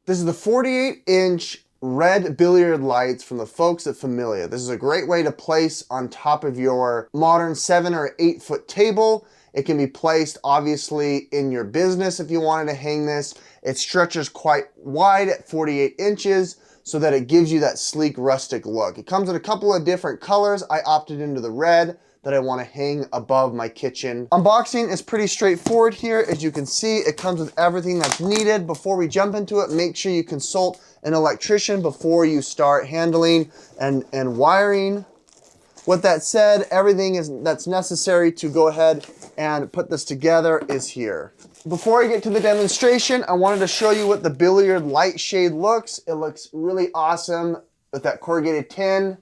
This is the 48-inch red billiard lights from the folks at Femila. This is a great way to place on top of your modern 7 or 8 foot table. It can be placed obviously in your business if you wanted to hang this. It stretches quite wide at 48 inches so that it gives you that sleek rustic look. It comes in a couple of different colors. I opted into the red that I want to hang above my kitchen. Unboxing is pretty straightforward here. As you can see, it comes with everything that's needed. Before we jump into it, make sure you consult an electrician before you start handling and wiring. With that said, everything that's necessary to go ahead and put this together is here. Before I get to the demonstration, I wanted to show you what the billiard light shade looks. It looks really awesome with that corrugated tin,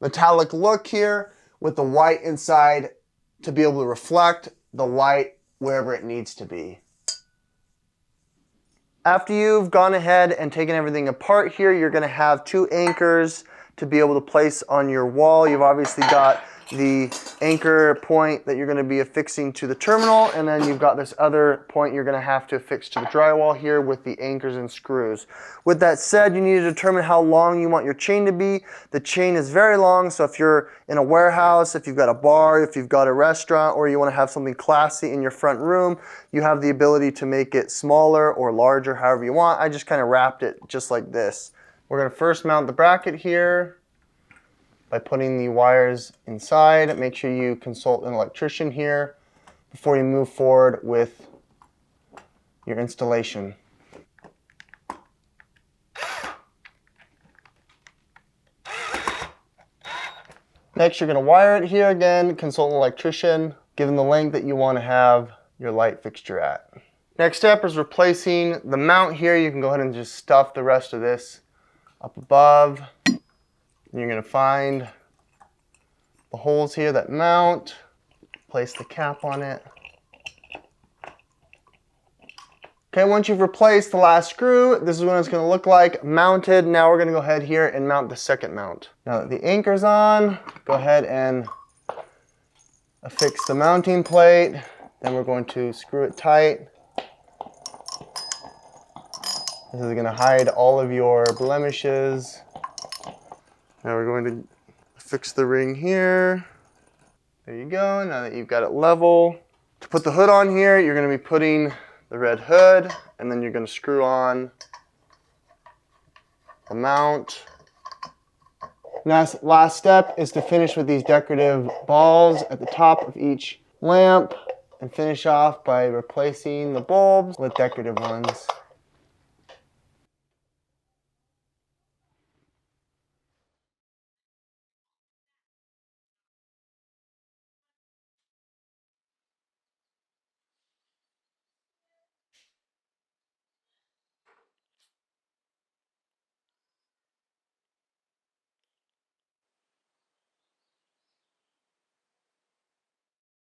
metallic look here, with the white inside to be able to reflect the light wherever it needs to be. After you've gone ahead and taken everything apart here, you're gonna have 2 anchors to be able to place on your wall. You've obviously got the anchor point that you're going to be affixing to the terminal, and then you've got this other point you're going to have to affix to the drywall here with the anchors and screws. With that said, you need to determine how long you want your chain to be. The chain is very long, so if you're in a warehouse, if you've got a bar, if you've got a restaurant, or you want to have something classy in your front room, you have the ability to make it smaller or larger, however you want. I just kind of wrapped it just like this. We're going to first mount the bracket here by putting the wires inside. Make sure you consult an electrician here before you move forward with your installation. Next, you're going to wire it here again, consult an electrician, give them the length that you want to have your light fixture at. Next step is replacing the mount here. You can go ahead and just stuff the rest of this up above. You're going to find the holes here that mount, place the cap on it. Okay, once you've replaced the last screw, this is what it's going to look like mounted. Now we're going to go ahead here and mount the second mount. Now that the anchor's on, go ahead and affix the mounting plate. Then we're going to screw it tight. This is going to hide all of your blemishes. Now we're going to fix the ring here. There you go, now that you've got it level. To put the hood on here, you're going to be putting the red hood, and then you're going to screw on the mount. Last step is to finish with these decorative balls at the top of each lamp, and finish off by replacing the bulbs with decorative ones.